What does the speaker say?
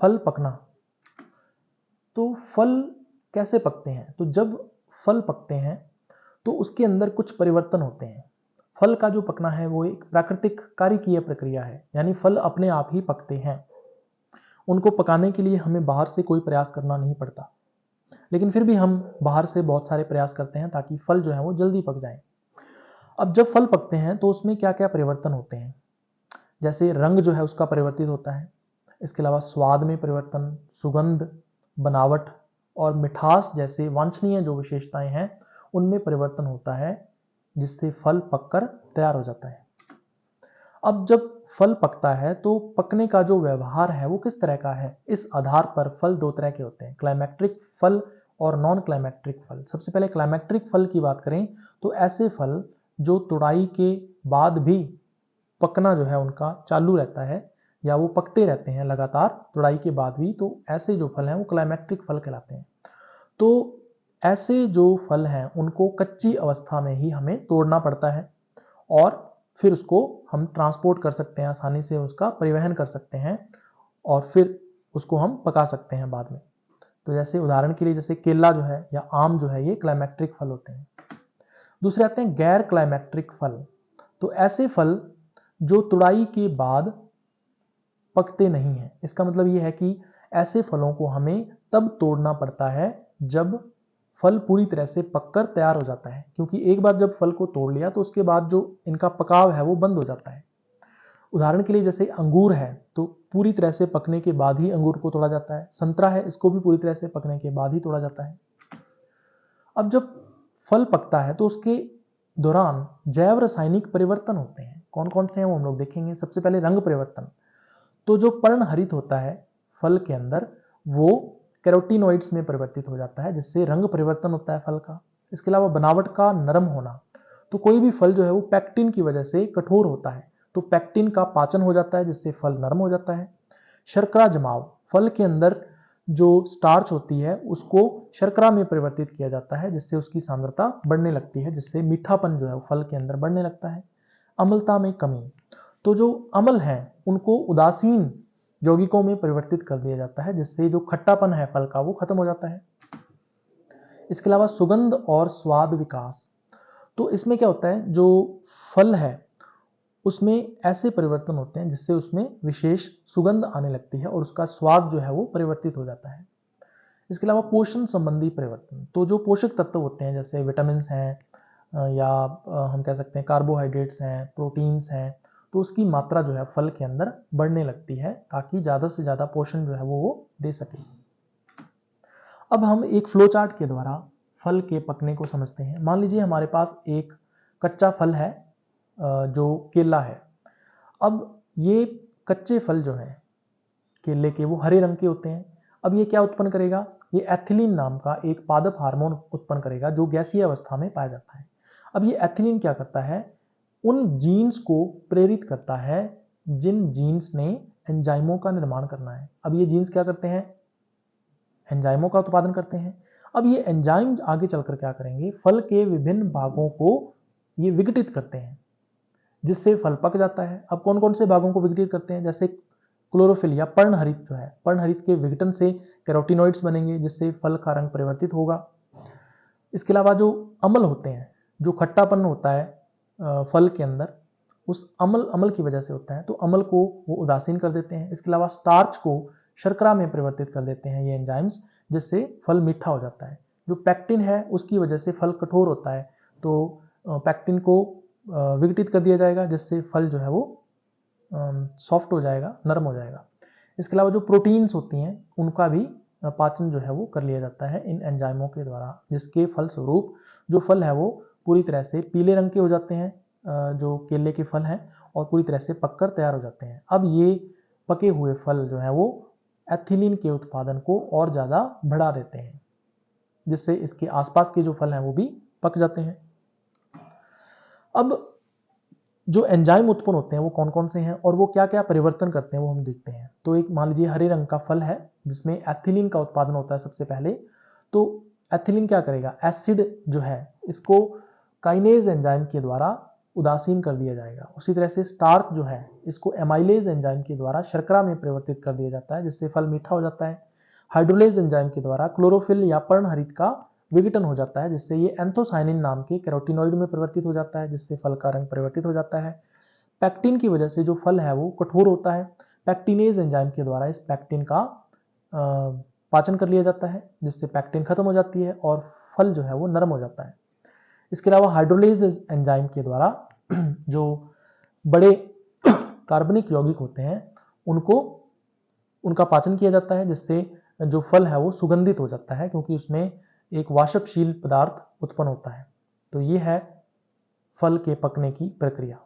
फल पकना। तो फल कैसे पकते हैं? तो जब फल पकते हैं तो उसके अंदर कुछ परिवर्तन होते हैं। फल का जो पकना है वो एक प्राकृतिक कार्यकीय प्रक्रिया है, यानी फल अपने आप ही पकते हैं। उनको पकाने के लिए हमें बाहर से कोई प्रयास करना नहीं पड़ता, लेकिन फिर भी हम बाहर से बहुत सारे प्रयास करते हैं ताकि फल जो है वो जल्दी पक जाए। अब जब फल पकते हैं तो उसमें क्या क्या परिवर्तन होते हैं? जैसे रंग जो है उसका परिवर्तित होता है, इसके अलावा स्वाद में परिवर्तन, सुगंध, बनावट और मिठास जैसे वांछनीय जो विशेषताएं हैं उनमें परिवर्तन होता है, जिससे फल पककर तैयार हो जाता है। अब जब फल पकता है तो पकने का जो व्यवहार है वो किस तरह का है, इस आधार पर फल दो तरह के होते हैं, क्लाइमेक्ट्रिक फल और नॉन क्लाइमेक्ट्रिक फल। सबसे पहले क्लाइमेक्ट्रिक फल की बात करें तो ऐसे फल जो तुड़ाई के बाद भी पकना जो है उनका चालू रहता है, या वो पकते रहते हैं लगातार तुड़ाई के बाद भी, तो ऐसे जो फल हैं वो क्लाइमेक्ट्रिक फल कहलाते हैं। तो ऐसे जो फल हैं उनको कच्ची अवस्था में ही हमें तोड़ना पड़ता है और फिर उसको हम ट्रांसपोर्ट कर सकते हैं, आसानी से उसका परिवहन कर सकते हैं और फिर उसको हम पका सकते हैं बाद में। तो जैसे उदाहरण के लिए जैसे केला जो है या आम जो है ये क्लाइमेक्ट्रिक फल होते हैं। दूसरे आते हैं गैर क्लाइमेक्ट्रिक फल। तो ऐसे फल जो तुड़ाई के बाद पकते नहीं हैं। इसका मतलब ये है कि ऐसे फलों को हमें तब तोड़ना पड़ता है जब फल पूरी तरह से पककर तैयार हो जाता है, क्योंकि एक बार जब फल को तोड़ लिया तो उसके बाद जो इनका पकाव है वो बंद हो जाता है। उदाहरण के लिए जैसे अंगूर है तो पूरी तरह से पकने के बाद ही अंगूर को तोड़ा जाता है। संतरा है, इसको भी पूरी तरह से पकने के बाद ही तोड़ा जाता है। अब जब फल पकता है तो उसके दौरान जैव रासायनिक परिवर्तन होते हैं। कौन कौन से हैं वो हम लोग देखेंगे। सबसे पहले रंग परिवर्तन। तो जो पर्णहरित होता है फल के अंदर वो कैरोटीनॉइड्स में परिवर्तित हो जाता है, जिससे रंग परिवर्तन होता है फल का। इसके अलावा बनावट का नरम होना। तो कोई भी फल जो है वो पैक्टिन की वजह से कठोर होता है, तो पैक्टिन का पाचन हो जाता है जिससे फल नरम हो जाता है। शर्करा जमाव। फल के अंदर जो स्टार्च होती है उसको शर्करा में परिवर्तित किया जाता है, जिससे उसकी सांद्रता बढ़ने लगती है, जिससे मीठापन जो है वो फल के अंदर बढ़ने लगता है। अम्लता में कमी। तो जो अम्ल है उनको उदासीन यौगिकों में परिवर्तित कर दिया जाता है, जिससे जो खट्टापन है फल का वो खत्म हो जाता है। इसके अलावा सुगंध और स्वाद विकास। तो इसमें क्या होता है, जो फल है उसमें ऐसे परिवर्तन होते हैं जिससे उसमें विशेष सुगंध आने लगती है और उसका स्वाद जो है वो परिवर्तित हो जाता है। इसके अलावा पोषण संबंधी परिवर्तन। तो जो पोषक तत्व होते हैं जैसे विटामिन हैं या हम कह सकते हैं कार्बोहाइड्रेट्स हैं, प्रोटीन्स हैं, तो उसकी मात्रा जो है फल के अंदर बढ़ने लगती है ताकि ज़्यादा से ज़्यादा पोषण जो है वो दे सके। अब हम एक फ्लो चार्ट के द्वारा फल के पकने को समझते हैं। मान लीजिए हमारे पास एक कच्चा फल है जो केला है। अब ये कच्चे फल जो हैं केले के वो हरे रंग के होते हैं। अब ये क्या उत्पन्न करेगा, ये एथिलीन नाम का एक पादप हार्मोन उत्पन्न करेगा जो गैसीय अवस्था में पाया जाता है। अब ये एथिलीन क्या करता है, उन जीन्स को प्रेरित करता है जिन जीन्स ने एंजाइमों का निर्माण करना है। अब ये जीन्स क्या करते हैं, एंजाइमों का उत्पादन करते हैं। अब ये एंजाइम आगे चलकर क्या करेंगे, फल के विभिन्न भागों को ये विघटित करते हैं जिससे फल पक जाता है। अब कौन कौन से भागों को विघटित करते हैं, जैसे क्लोरोफिल या पर्णहरित जो है, पर्णहरित के विघटन से कैरोटीनॉइड्स बनेंगे जिससे फल का रंग परिवर्तित होगा। इसके अलावा जो अम्ल होते हैं, जो खट्टापन होता है फल के अंदर, उस अम्ल की वजह से होता है, तो अम्ल को वो उदासीन कर देते हैं। इसके अलावा स्टार्च को शर्करा में परिवर्तित कर देते हैं ये एंजाइम्स, जिससे फल मीठा हो जाता है। जो पैक्टिन है उसकी वजह से फल कठोर होता है, तो पैक्टिन को विघटित कर दिया जाएगा जिससे फल जो है वो सॉफ्ट हो जाएगा, नरम हो जाएगा। इसके अलावा जो प्रोटीन्स होती हैं उनका भी पाचन जो है वो कर लिया जाता है इन एंजाइमों के द्वारा, जिसके फलस्वरूप जो फल है वो पूरी तरह से पीले रंग के हो जाते हैं, जो केले के फल हैं, और पूरी तरह से पककर तैयार हो जाते हैं। अब ये पके हुए फल जो है वो एथिलीन के उत्पादन को और ज़्यादा बढ़ा देते हैं, जिससे इसके आसपास के जो फल हैं वो भी पक जाते हैं। अब जो एंजाइम उत्पन्न होते हैं वो कौन कौन से हैं और वो क्या क्या परिवर्तन करते हैं वो हम देखते हैं। तो एक मान लीजिए हरे रंग का फल है जिसमें एथिलीन का उत्पादन होता है सबसे पहले। तो एथिलीन क्या करेगा, एसिड जो है इसको काइनेज एंजाइम के द्वारा उदासीन कर दिया जाएगा। उसी तरह से स्टार्च जो है इसको एमाइलेज एंजाइम के द्वारा शर्करा में परिवर्तित कर दिया जाता है, जिससे फल मीठा हो जाता है। हाइड्रोलेज एंजाइम के द्वारा क्लोरोफिल या पर्णहरित का विघटन हो जाता है, जिससे ये एंथोसाइनिन नाम के कैरोटीनॉइड में परिवर्तित हो जाता है, जिससे फल का रंग परिवर्तित हो जाता है। पैक्टिन की वजह से जो फल है वो कठोर होता है। पैक्टिनेज एंजाइम के द्वारा इस पैक्टिन का पाचन कर लिया जाता है, जिससे पैक्टिन खत्म हो जाती है और फल जो है वो नरम हो जाता है। इसके अलावा हाइड्रोलेज एंजाइम के द्वारा जो बड़े कार्बनिक यौगिक होते हैं उनका पाचन किया जाता है, जिससे जो फल है वो सुगंधित हो जाता है, क्योंकि उसमें एक वाष्पशील पदार्थ उत्पन्न होता है। तो ये है फल के पकने की प्रक्रिया।